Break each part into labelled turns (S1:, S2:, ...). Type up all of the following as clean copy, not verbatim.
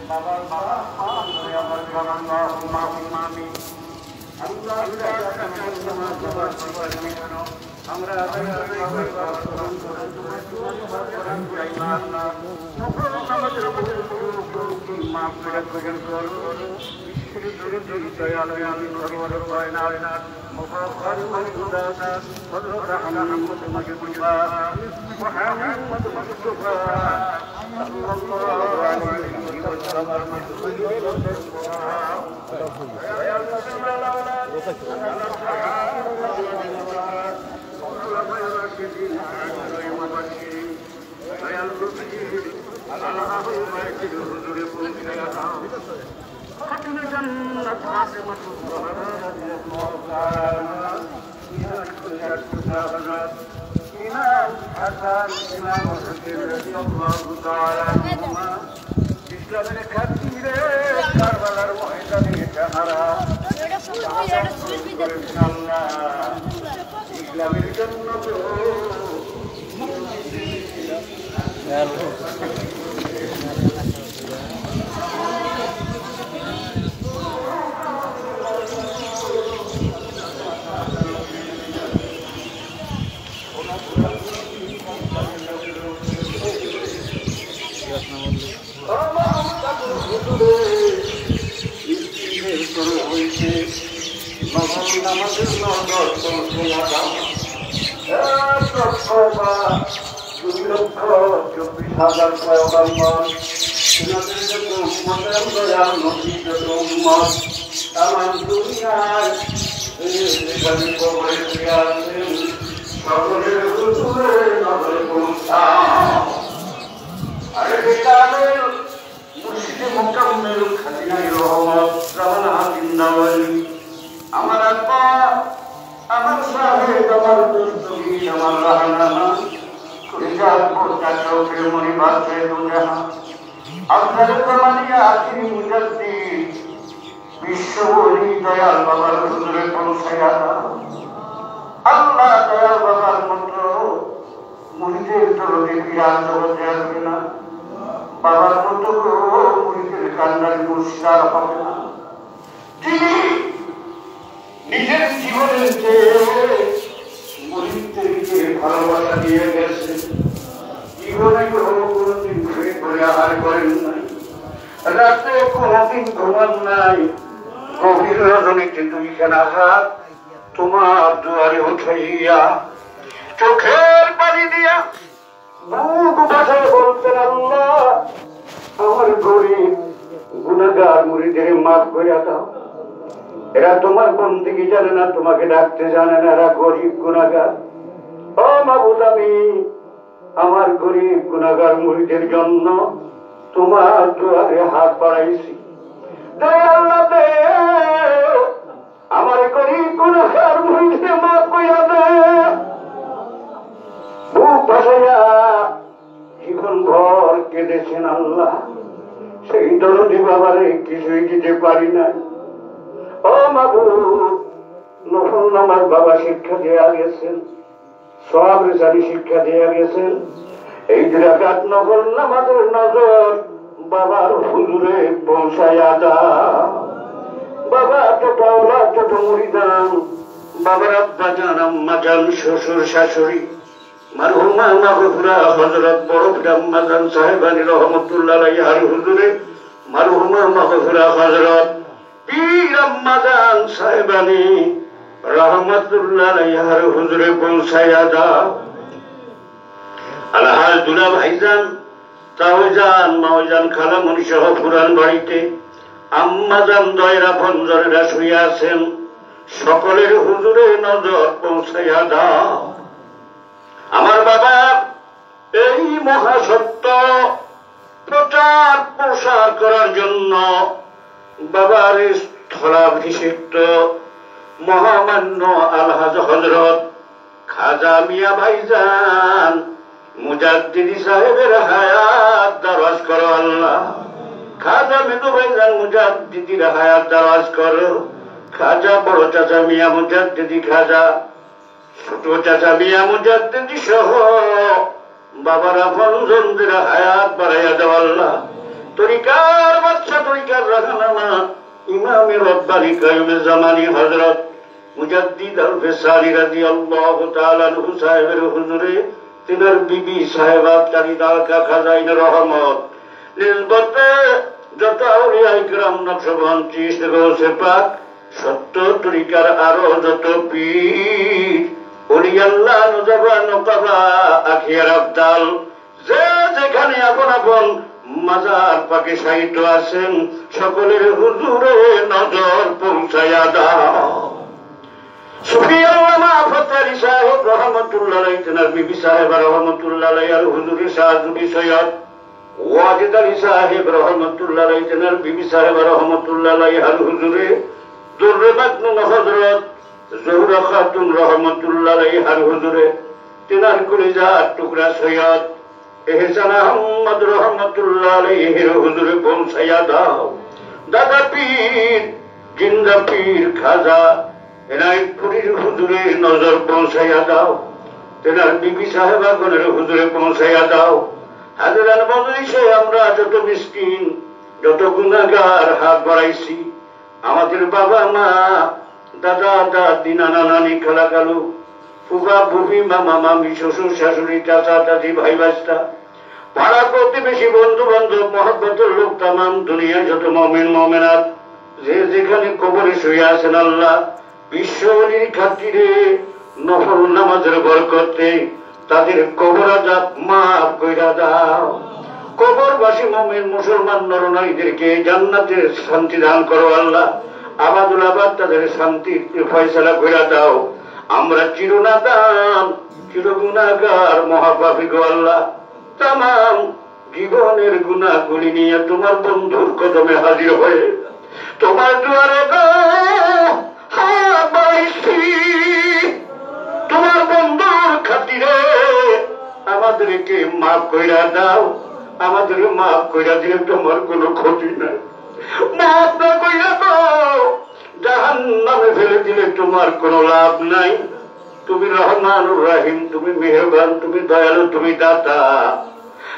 S1: বাবার আমার মামি আমরা ইসলামের খাতিরে কারবালার ময়দানে যাহারা ইসলামের জন্য আমার আব্বা আমার সাহেব আমার দুর্গী আমার রাহানা চৌধুরী মনি বাদশাহ আপনার মানিয়া আখিরি মুজাদ্দি বিশ্ববলি দয়াল বাবার হুজুরে পৌঁছায়া আল্লাহ দয়াল বাবার মন্ত্র মুড়িদের দরদে বিরাজ জগতে আসবে না বাবার মতো মুড়িদের কান্নার মুশকিল হবে না তিনি নিজের জীবনের যে মুড়িদেরকে ভালোবাসা দিয়ে গেছে জীবনে কোনদিন ঘুরে ঘুরে আহার করেন নাই রাতে কোনদিন ঘুমান নাই গভীর রজনীতে দুইখানা হাত তোমার দুয়ারে উঠাইয়া চোখের পানি দিয়া বুক ভাষায় বলতেন আল্লাহ আমার গরিব গুনাহগার মুরিদের মাফ করে দাও এরা তোমার বন্দেগী জানে না তোমাকে ডাকতে জানে না এরা গরিব গুনাহগার ও মাবুদ আমি আমার গরিব গুনাহগার মুরিদের জন্য তোমার দুয়ারে হাত বাড়াইছি আল্লাহ দে আমার গরিব গুনাহগার মুরিদের মাফ করে দে বুক ভাসাইয়া জীবন ভর কেঁদেছেন আল্লাহ সেই দরদি বাবারে কিছুই দিতে পারি না ও মাবুদ নফল নামাজ বাবা শিক্ষা দিয়ে গেছেন সব রেসারি শিক্ষা দিয়ে গেছেন এই 2 রাকাত নফল নামাজের নজর বাবার হুজুরে পৌঁছায়া দাও বাবা ছোট ওলা ছোট মুরিদান বাবার আব্বা জান আম্মা জান শ্বশুর শাশুড়ি মারহুমা মাগফুরা হযরত বড় আম্মা জান সাহেবানী রহমাতুল্লাহ আলাইহার হুজুরে মারহুমা মাগফুরা হযরত পীর আম্মা জান সাহেবানী রহমাতুল্লাহ আলাইহার হুজুরে পৌঁছায়া দাও আলহাজ দুলা ভাইজান তাওজান মাওজান খালামণি সহ পুরান বাড়িতে আম্মা জান দয়রা পঞ্জরেরা শুয়ে আছেন সকলের হুজুরে নজর পৌঁছাইয়া দাও আমার বাবা এই মহাসত্য প্রচার প্রসার করার জন্য বাবার স্থলাভিষিক্ত মহামান্য আলহাজ হযরত খাজা মিয়া ভাইজান মুজাদ্দিদি সাহেবের হায়াত দারাজ করো আল্লাহ খাজা মেদু ভাইজান মুজাদ্দিদির হায়াত দারাজ করো খাজা বড় চাচা মিয়া মুজাদ্দিদি খাজা ছোট চাচা মিয়া মুজাদ্দিদি সহ বাবার আপনজনদের হায়াত বাড়াইয়া দাও আল্লাহ তরিকার বাচ্চা, তরিকার রাহনামা ইমামে রব্বানি কায়ুমে জামানি হযরত মুজাদ্দিদ আল ফেসালি রাদিয়াল্লাহু তাআলা আনহু সাহেবের হুজুরে তিনার বিবি সাহেবাত কারিদালকা খাজাইন রহমত নিসবতে যত আউলিয়া ইকরাম নকশবন্দি গৌসে পাক সত্য তরিকার আরো যত পীর ওলি আল্লাহ নজবা নকাবা আখিয়ার আবদাল যে যেখানে আপন আপন মাজার পাকে সাহিত্য আছেন সকলের হুজুরে নজর পৌঁছায়া দাও। সুফি আল্লামা ফতারি সাহেব রহমতুল্লাহ আলাইহি তেনার বিবি সাহেবা রহমতুল্লাহ আলাইহি আর হুজুরে সাহাদুরি সৈয়দ ওয়াজিদ আলী সাহেব রহমতুল্লাহ আলাইহি তেনার বিবি সাহেবা রহমতুল্লাহ আলাইহি আর হুজুরে দুররে মাকনুন হযরত জোহরা খাতুন রহমতুল্লাহ আলাইহি আর হুজুরে তেনার কলিজার টুকরা সৈয়দ এহসান আহমদ রহমতুল্লাহ আলাইহির হুজুরে পৌঁছায়া দাও। দাদা পীর জিন্দা পীর খাজা এনায়েতপুরীর হুজুরে নজর পৌঁছায়া দাও। তেনার বিবি সাহেবাগণের হুজুরে পৌঁছায়া দাও। হাজারান মজলিসে আমরা যত মিসকিন যত গুনাহগার হাত বাড়াইছি, আমাদের বাবা মা দাদা দাদি নানা নানি খালা খালু ফুফা ফুফি মামা মামি শ্বশুর শাশুড়ি চাচা চাচি ভাই বাস্তা পাড়া প্রতিবেশী বন্ধু বান্ধব মহব্বতের লোক তামাম দুনিয়ার যত মুমিন মুমিনাত যে যেখানে কবরে শুয়ে আছেন আল্লাহ বিশ্বলির খাতিরে নফল নামাজের বরকতে তাদের কবর আযাব মাফ কইরা দাও। কবরবাসী মুমিন মুসলমান নরনারীদেরকে জান্নাতের শান্তি দান করো আল্লাহ। আবাদুল আবাদ তাদের শান্তির ফয়সালা কইরা দাও। আমরা চিরনাদান চিরগুনাহগার মহাপাপী গো আল্লাহ, তামাম জীবনের গুনাহগুলি নিয়ে তোমার বন্ধুর কদমে হাজির হয়ে তোমার দুয়ারে গো হাত বাড়াইছি। তোমার বন্ধুর খাতিরে আমাদেরকে মাফ কইরা দাও। আমাদের মাফ কইরা দিলে তোমার কোনো ক্ষতি নাই। মাফ না কইরা দাও, জাহান্নামে ফেলে দিলে তোমার কোনো লাভ নাই। তুমি রহমানুর রহিম, তুমি মেহেরবান, তুমি দয়ালু, তুমি দাতা।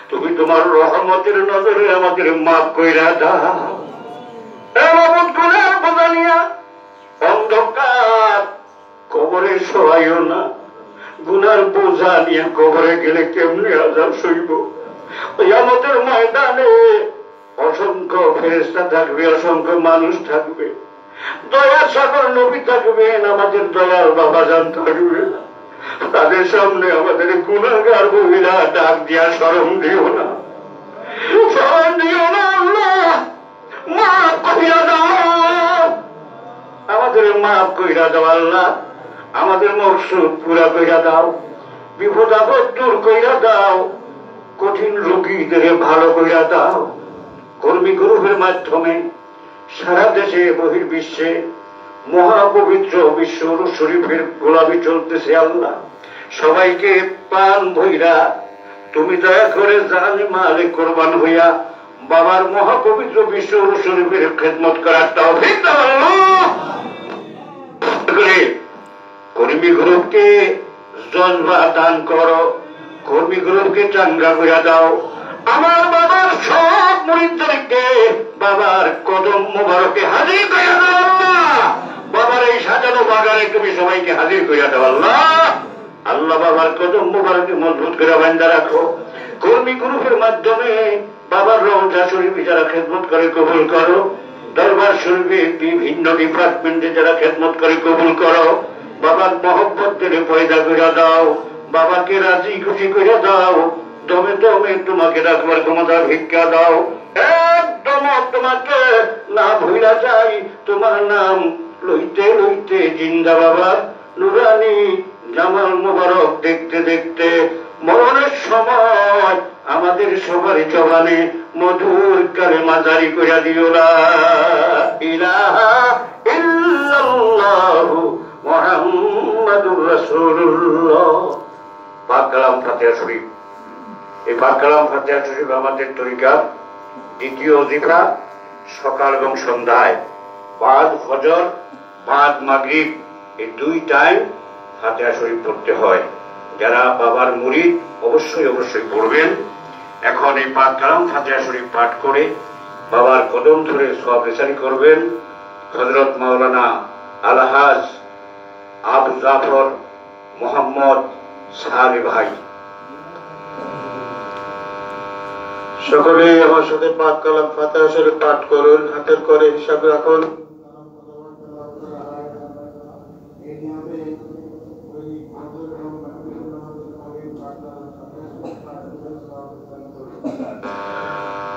S1: তুমি তোমার রহমতের নজরে আমাদের মাফ কইরা দাও। এমন গুনার বোঝা নিয়া অন্ধকার কবরে শোয়াইও না। গুনার বোঝা নিয়ে কবরে গেলে কেমনি আযাব সইব? কিয়ামতের ময়দানে অসংখ্য ফেরেশতা থাকবে, অসংখ্য মানুষ থাকবে, দয়ার সাগর নবী থাকবেন, আমাদের দয়াল বাবাজান থাকবে। তাদের সামনে আমাদের গুনাহগার মহিলা ডাক দিয়া শরম দিও না, শরম দিও না আল্লাহ, মাফ কইরা দাও। আমাদের মাফ কইরা দাও আল্লাহ। আমাদের মকসুদ পুরা কইরা দাও। বিপদ আপদ দূর কইরা দাও। কঠিন রোগীদের ভালো কইরা দাও। কর্মী গ্রুপের মাধ্যমে সারা দেশে বহির্বিশ্বে মহাপবিত্র বিশ্ব শরীফের গোলামি চলতেছে আল্লাহ। সবাইকে প্রাণ ভইরা তুমি দয়া করে জানে মালে কোরবান হইয়া বাবার মহাপবিত্র বিশ্ব শরীফের খেদমত করার তৌফিক দাও আল্লাহ। কর্মী গ্রুপকে জজবা দান করো, কর্মী গ্রুপকে চাঙ্গা করে দাও। আমার বাবার সব মুরিদদেরকে বাবার কদম মোবারকে হাজির করে দাও আল্লাহ। বাবার এই সাজানো বাগানে তুমি সবাইকে হাজির করে দাও আল্লাহ। আল্লাহ বাবার কদম মোবারকে মজবুত করে বান্দা রাখো। কর্মী গ্রুপের মাধ্যমে বাবার রওজা শরীফে যারা খেদমত করে কবুল করো। দরবার শরীফে বিভিন্ন ডিপার্টমেন্টে যারা খেদমত করে কবুল করো। বাবার মহব্বত করে পয়দা করে দাও। বাবাকে রাজি খুশি করে দাও। দমে দমে তোমাকে রাখবার ক্ষমতা ভিক্ষা দাও। একদম তোমাকে না ভুলা যাই, তোমার নাম লইতে লইতে জিন্দা বাবার নুরানি জামাল মুবারক দেখতে দেখতে মরণের সময় আমাদের সবার জবানে মধুর কালেমা জারি করে দিও লা ইলাহা ইল্লাল্লাহু মুহাম্মাদুর রাসূলুল্লাহ। পাক কালাম ফাতিহা শরীফ। এই পাক কালাম ফাতিহা শরীফ আমাদের তরিকার দ্বিতীয় ওজিফা সকাল এবং সন্ধ্যায় বাদ ফজর বাদ মাগরিব এই দুই টাইম ফাতিহা শরীফ পড়তে হয়। যারা বাবার মুরিদ অবশ্যই অবশ্যই পড়বেন। এখন এই পাক কালাম ফাতিহা শরীফ পাঠ করে বাবার কদম ধরে সব রেসানি করবেন হযরত মাওলানা আলহাজ আবু জাফর মোহাম্মদ সালে ভাই।
S2: সকলেই আমার সাথে পাক কালাম ফাতিহা শরীফ পাঠ করুন, হাতের করে হিসাব রাখুন।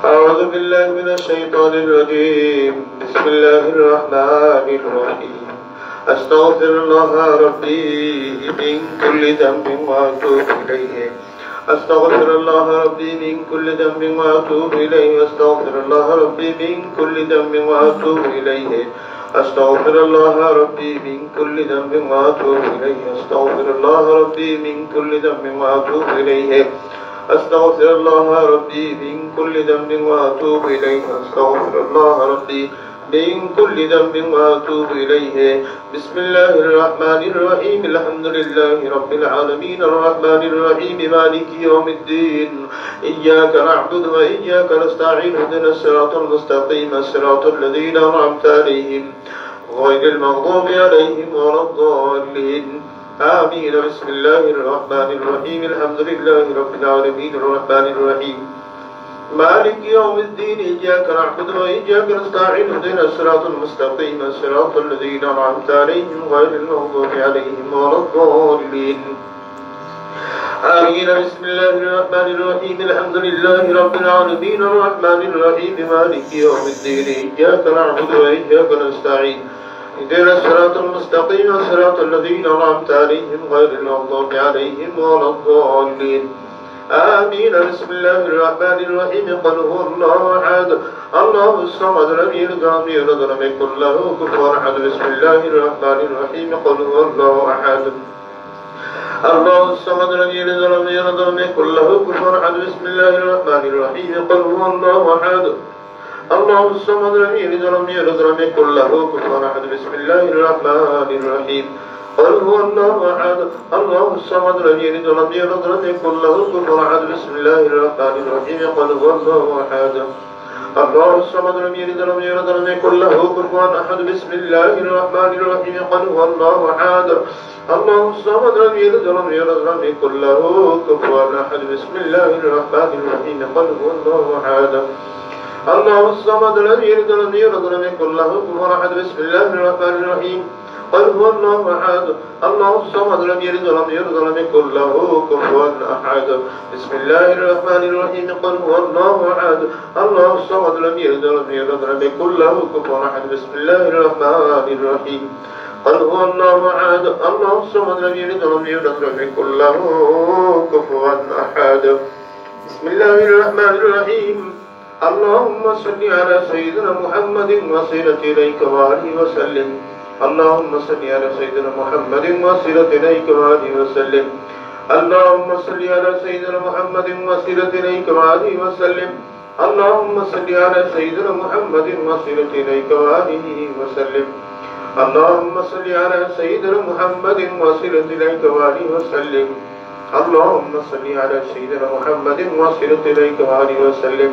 S2: أعوذ بالله من الشيطان الرجيم. بسم الله الرحمن الرحيم. أستغفر الله ربي من كل ذنب وأتوب إليه. أستغفر الله ربي من كل ذنب وأتوب إليه. أستغفر الله ربي من كل ذنب وأتوب إليه. أستغفر الله ربي من كل ذنب وأتوب إليه. أستغفر الله ربي من كل ذنب وأتوب إليه. أستغفر الله ربي من كل ذنب وأتوب إليه. أستغفر الله ربي من كل ذنب وأتوب إليه. بسم الله الرحمن الرحيم. الحمد لله رب العالمين الرحمن الرحيم مالك يوم الدين. إياك نعبد وإياك نستعين. اهدنا الصراط المستقيم صراط الذين أنعمت عليهم غير المغضوب عليهم ولا الضالين. آمين. بسم الله الرحمن الرحيم. الحمد لله رب العالمين الرحمن الرحيم مالك يوم الدين. إياك نعبد وإياك نستعين. اهدنا الصراط المستقيم صراط الذين أنعمت عليهم غير المغضوب عليهم ولا الضالين. آمين. بسم الله الرحمن الرحيم. الحمد لله رب العالمين الرحمن الرحيم مالك يوم الدين. إياك نعبد وإياك نستعين. اهدنا الصراط المستقيم صراط الذين أنعمت عليهم غير المغضوب عليهم ولا الضالين. آمين. بسم الله الرحمن الرحيم. قل هو الله أحد الله الصمد لم يلد ولم يولد ولم يكن له كفوا أحد. بسم الله الرحمن الرحيم. قل هو الله أحد الله الصمد لم يلد ولم يولد ولم يكن له كفوا أحد. بسم الله الرحمن الرحيم. قل هو الله أحد الله الصمد لم يلد ولم يولد ولم يكن له كفوا أحد. بسم الله الرحمن الرحيم. قل هو الله أحد الله الصمد لم يلد ولم يولد ولم يكن له كفوا أحد. بسم الله الرحمن الرحيم. قل هو الله أحد الله الصمد لم يلد ولم يولد ولم يكن له كفوا أحد. بسم الله الرحمن الرحيم. قل هو الله أحد الله الصمد لم يلد ولم يولد ولم يكن له كفوا أحد. بسم الله الرحمن الرحيم. قل هو الله أحد الله الصمد لم يلد ولم يولد ولم يكن له كفوا أحد. بسم الله الرحمن الرحيم. قل هو الله أحد الله الصمد لم يلد ولم يولد ولم يكن له كفوا أحد. بسم الله الرحمن الرحيم. قل هو الله أحد الله الصمد لم يلد ولم يولد ولم يكن له كفوا أحد. بسم الله الرحمن الرحيم. قل هو الله أحد الله الصمد لم يلد ولم يولد ولم يكن له كفوا أحد. بسم الله الرحمن الرحيم. اللهم صل على سيدنا محمد وصلة إليك وآله وسلم. اللهم صل على سيدنا محمد وصلة إليك وآله وسلم. اللهم صل على سيدنا محمد وصلة إليك وآله وسلم. اللهم صل على سيدنا محمد وصلة إليك وآله وسلم. اللهم صل على سيدنا محمد وصلة إليك وآله وسلم. اللهم صل على سيدنا محمد وصلة إليك وآله وسلم.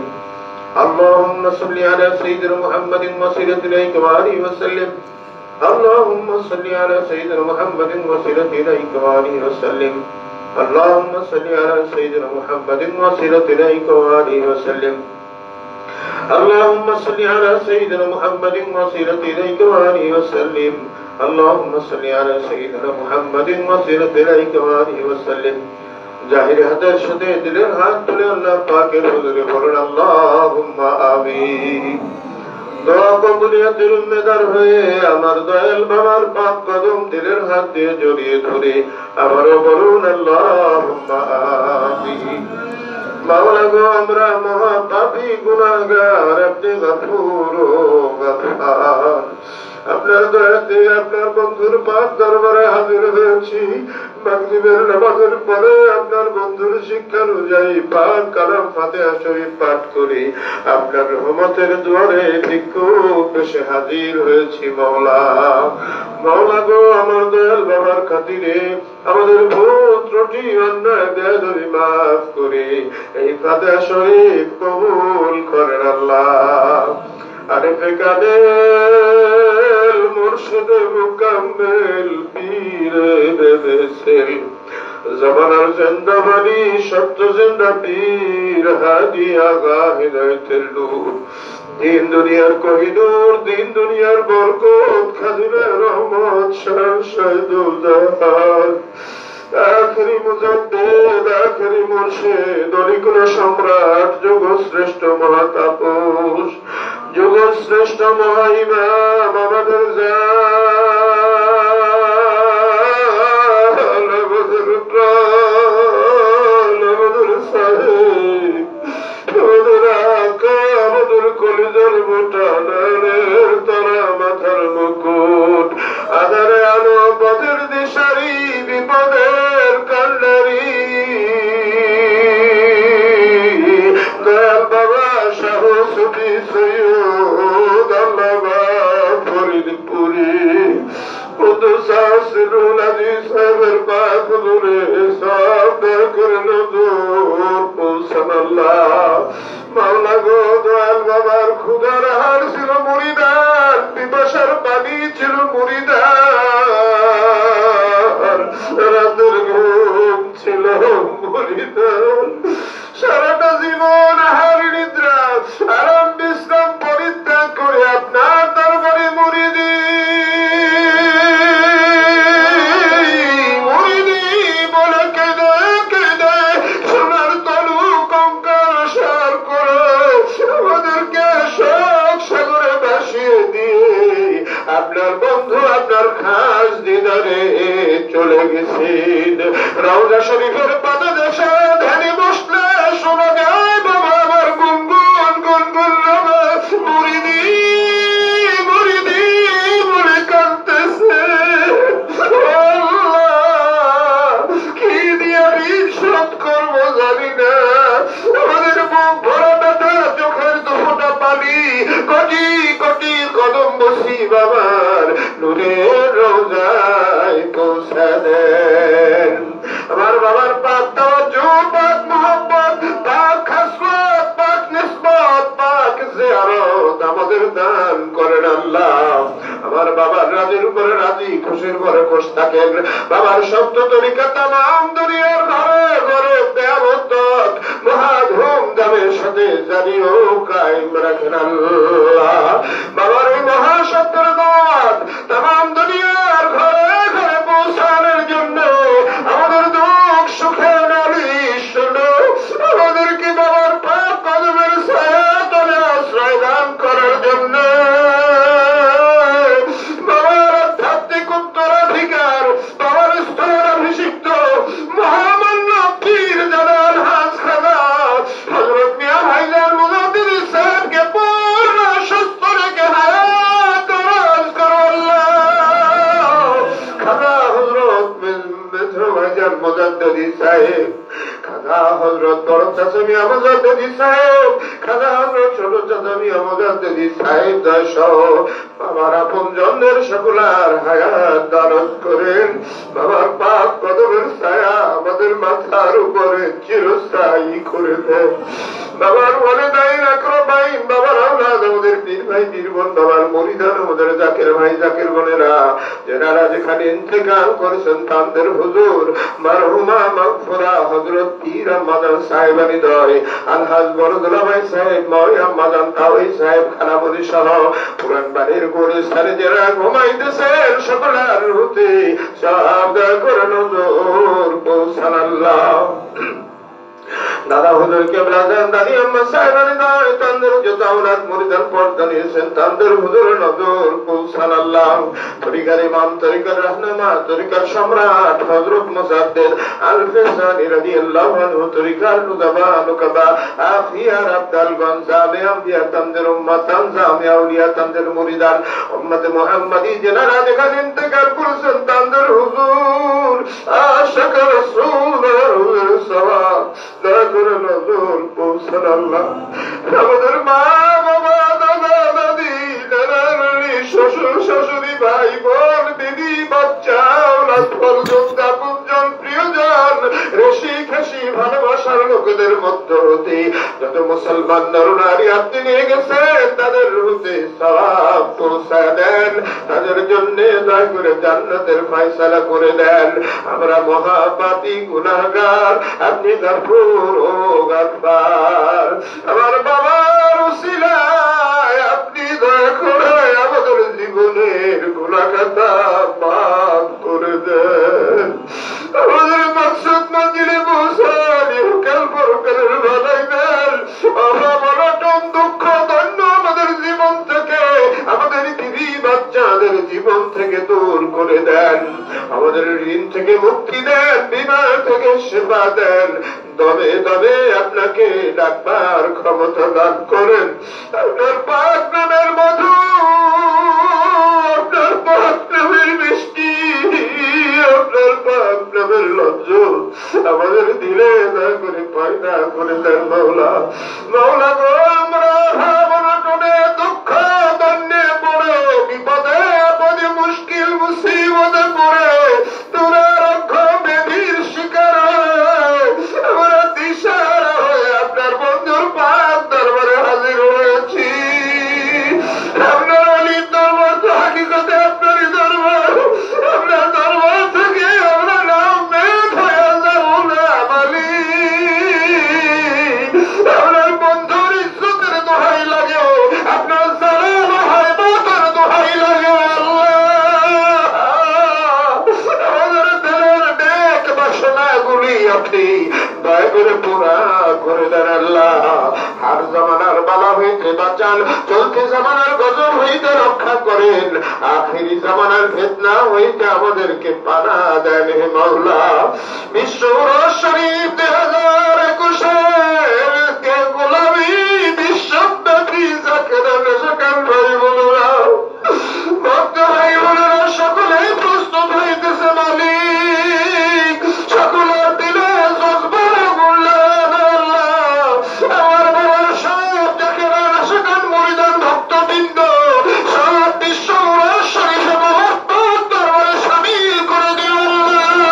S2: اللهم صل على سيدنا محمد وصلة إليك وآله وسلم. اللهم صل على سيدنا محمد وصلة إليك وآله وسلم. اللهم صل على سيدنا محمد وصلة إليك وآله وسلم. اللهم صل على سيدنا محمد وصلة إليك وآله وسلم. اللهم صل على سيدنا محمد وصلة إليك وآله وسلم. জাহির হাতের সাথে দিলের হাত তুলে আল্লাহ পাকের হুজুরে বলেন আল্লাহুম্মা আমিন। দোয়া কবুলিয়াতের উম্মেদার হয়ে আমার দয়াল বাবার পাক কদম দিলের হাত দিয়ে জড়িয়ে ধরে আবারও বলুন আল্লাহুম্মা আমিন। মাওলা গো আমরা মহা পাপী গুনাহগার, আপনি গফুর ও গফফার। আপনার দয়াতে আপনার বন্ধুর পাক দরবারে হাজির হয়েছি। মাগরিবের নামাজের পরে আপনার বন্ধুর শিক্ষা অনুযায়ী পাক কালাম ফাতিহা শরীফ পাঠ করে আপনার রহমতের দুয়ারে ভিক্ষুক এসে হাজির হয়েছি। মাওলা মাওলা গো আমার দয়াল বাবার খাতিরে আমাদের ভুল ত্রুটি অন্যায় বেয়াদবি মাফ করে এই ফাতিহা শরীফ কবুল করেন আল্লাহ। আরিফে কামেল মুর্শিদে মুকাম্মেল পীরে বেদেশেল জমানার জিন্দা বালি সত্য জিন্দা পীর হাদি আগা হিদায়াতের নূর দিন দুনিয়ার কোহিনূর দিন দুনিয়ার বরকত খাদিমের রহমত শাহ শাহিদুল জাহান আখেরি মুজাদ্দিদ আখেরি মুর্শিদ অলিকুল সম্রাট যুগ শ্রেষ্ঠ মহাতাপস যুগ শ্রেষ্ঠ মহাইমাম আমাদের আমাদের সাহেব আমাদের আকা আমাদের কলিজার মোটা নানের তারা মাথার মুকুট আধারে আলো পথের দিশারি বিপদের কান্ডারি দয়াল বাবা শাহ সুফি সৈয়দ আল্লামা ফরিদপুরি কুদ্দুস আসিরুল আজিজ সাহেবের পাক হুজুরে সব করে নজর পৌঁছান আল্লাহ মাওলা গো দয়াল বাবার ক্ষুধার হার ছিল মুরিদার পিপাসার পানি ছিল মুরিদার রাতের ঘুম ছিল মুরিদার সারাটা জীবন আহার নিদ্রা আরাম বিশ্রাম পরিত্যাগ করে আপনার দরবারে মুরিদি বলে কেঁদে কেঁদে সোনার তলু কঙ্কাল সার করে আমাদেরকে শোক সাগরে ভাসিয়ে দিয়ে আপনার বন্ধু আপনার খাস দিদারে চলে গেছেন রওজা শরীফের পাদদেশে ধ্যানে বসলে শোনা যায় বাবা আমার গুনগুন গুনগুন নামাজ মুরিদি মুরিদি বলে কাঁদতেছে কি দিয়ে ঋণ শোধ করবো জানি না আমাদের মুখ ভরা ব্যথা চোখের দুফোঁটা পানি কোটি কোটি কদম বসি বাবার নূরের রওজায় পৌঁছে দেন আমার বাবার পাক তাওয়াজ্জু পাক মোহাব্বত পাক খাসলত পাক নিসবত পাক জিয়ারত আমাদের দান করেন আল্লাহ আমার বাবার রাজির উপরে রাজি খুশির উপরে খুশ থাকেন বাবার শব্দ তরিকা তামাম দুনিয়ার ঘরে ঘরে দেয়াবত মহা ধুমধামের সাথে জানিও কায়েম রাখেন আল্লাহ বাবার ওই মহা সত্যের দাওয়াত তামাম দুনিয়ার ঘরে ঘরে পৌঁছানোর জন্য আমাদের দুঃখ সুখে নালিশ শুনো আমাদেরকে বাবার পাক কদমের ছায়া তলে আশ্রয় দান করার জন্য বাবার আধ্যাত্মিক উত্তরাধিকার বাবার স্তরাভিষিক্ত মহামান্য পীর জালাল হাজ খাজা হযরত মিয়া ভাইজান মুজাদ্দিদ সাহেবকে পূর্ণ সুস্থ রেখে হায়াত দরাজ করো আল্লাহ খাজা হযরত মেজর ভাইজান মুজাদ্দিদ সাহেব খাজা হযরত বড় চাচা মিয়া মুজাদ্দিদ সাহেব খাজা হযরত ছোট চাচা মিয়া মুজাদ্দিদ সাহেব দয়সহ বাবার আপন জনদের সকলার হায়াত দারাজ করেন বাবার পাক কদমের ছায়া আমাদের মাথার উপরে চিরস্থায়ী করে দেন বাবার ওয়ালিদাইন আকরাবাইন বাবার আওলাদ আমাদের পীর ভাই পীর বোন বাবার মুরিদান আমাদের জাকির ভাই জাকির বোনেরা যারা যেখানে ইন্তেকাল করেছেন তাদের হুজুর মারহুমা মাগফুরা হযরত পীর আহমদ সাহেবানী দয় আলহাজ বরদুল্লাহ ভাই সাহেব মওয়া মাদান তাওই সাহেব খানামুনি সহ পুরান বাড়ির গড়ে সারে যারা ঘুমাইতেছেন সকলার হতে সব দয়া করে নজর পৌঁছান আল্লাহ দাদা হুজুর কেবলা জান দাদি আম্মা সাহেবানী দয় তাদের যত আওলাদ মুরিদান পর্দা নিয়েছেন তাদের হুজুরের নজর পৌঁছান আল্লাহ তরিকার ইমাম তরিকার রাহনুমা তরিকার সম্রাট হযরত মুজাদ্দিদ আল ফিসানি রাদিয়াল্লাহু আনহু তরিকার নুদাবা নুকাবা আখিয়ার আব্দাল গঞ্জামে আম্বিয়া তাদের উম্মত তানজামে আউলিয়া তাদের মুরিদান উম্মতে মুহাম্মাদি যারা যেখানে ইন্তেকাল করেছেন তাদের হুজুর আশিক রাসূল সাল্লাল্লাহু দয়া করে নজর পৌঁছান আল্লাহ আমাদের মা বাবা দাদা দাদি নানা নানি শ্বশুর শাশুড়ি ভাই বোন দিদি বাচ্চা ওনার পরজন আপনজন প্রিয়জন রেশি খাসি ভালোবাসা ভাষার লোকেদের মধ্য হতে যত মুসলমান নরনারী আপনি নিয়ে গেছেন তাদের রুতে সওয়াব পৌঁছায় দেন, তাদের জন্য দয়া করে জান্নাতের ফয়সালা করে দেন। আমরা মহাপাপী গুনাহগার, আপনি গফুর ও গফফার। আমার বাবার উসিলায় আপনি দয়া করে আমাদের জীবনের গুনাহ খাতা মাফ করে দেন। আমাদের মাকসুদ মঞ্জিলে পৌঁছানি কাল পরকালের ভালাই দেন। অভাবনটন দুঃখ দণ্ড আমাদের জীবন থেকে, আমাদের বিবি বাচ্চাদের জীবন থেকে দূর করে দেন। আমাদের ঋণ থেকে মুক্তি দেন, বিমার থেকে সেবা দেন। দমে দমে আপনাকে ডাকবার ক্ষমতা দান করেন। আপনার পাক নামের মধু, আপনার পাক নামের মিষ্টি, আপনার পাক নামের লজ্জত আমাদের দিলে দয়া করে পয়দা করে দেন মাওলা। মাওলা গো, আমরা অভাবনটনে দুঃখ দণ্ডে পড়ে, বিপদে আপদে মুশকিল মুসিবতে পড়ে, দুরারোগ্য ব্যাধির শিকার হয়ে আমরা দিশাহারা হয়ে আপনার বন্ধুর পাক দরবারে হাজির হয়েছি। আপনার অলির দরবার তো হাকিকতে আপনারই দরবার। আপনার দরবার থেকে আমরা নাম বেদ হয়ে যাব না মালিক। আপনার বন্ধুর ইজ্জতের দোহাই লাগে, আপনার জালাল ও হায়বতের দোহাই লাগে আল্লাহ। আমাদের দিলের নেক বাসনাগুলি আপনি দয়া করে পুরা করে দেন আল্লাহ। হার জামানার বালা হইতে বাঁচান, চলতি জামানার গজব হইতে রক্ষা করেন, আখিরি জামানার ফিতনা হইতে আমাদেরকে পানা দেন হে মাওলা। বিশ্ব শরীফ 2021 কে গোলামি বিশ্বব্যাপী জাকেরান সকাল ভাই বোনেরা, ভক্ত ভাই বোনেরা সকলেই প্রস্তুত হইতেছে মালিক। সকলের দিলে জজবার গুণগান আল্লাহ। আমার বাবার সব জাকেরান সকাল মুরিদান ভক্তবৃন্দ সব বিশ্ব শরীফে মহব্বত দরবারে শামিল করে দিও আল্লাহ।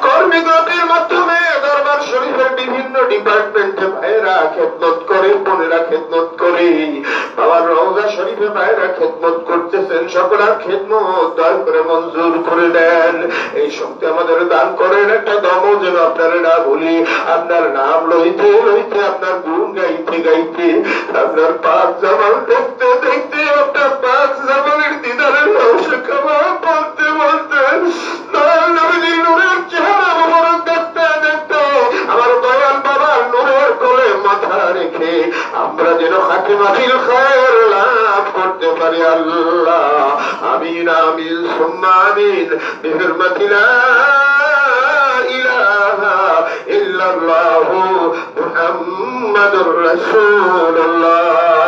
S2: কর্মীগতির মাধ্যমে দরবার শরীফের বিভিন্ন ডিপার্টমেন্টে ভাইয়েরা খেদমত করে, বোনেরা খেদমত করে, বাবার রওজা শরীফে ভাইয়েরা খেদমত করতেছেন। সকলের খেদমত দয়া করে মঞ্জুর করে দেন। এই শক্তি আমাদের দান করেন, একটা দম যেন আপনারা না বলি। আপনার নাম লইতে লইতে, আপনার গুণ গাইতে গাইতে, আপনার পাক জামাল দেখতে দেখতে, আপনার পাক জামালের দিদারের রহস্য খাবার বলতে বলতে, দয়াল নবীর নূরের চেহারা মোবারক দেখতে দেখতে, আমার দয়াল বাবার নূরের কোলে মাথা রেখে আমরা যেন খাতিমাতুল খায়র লাভ করতে পারি আল্লাহ। আমিন আমিন সুম্মা আমিন বিহুরমাতি লা ইলাহা ইল্লাল্লাহু মুহাম্মাদুর রাসূলুল্লাহ।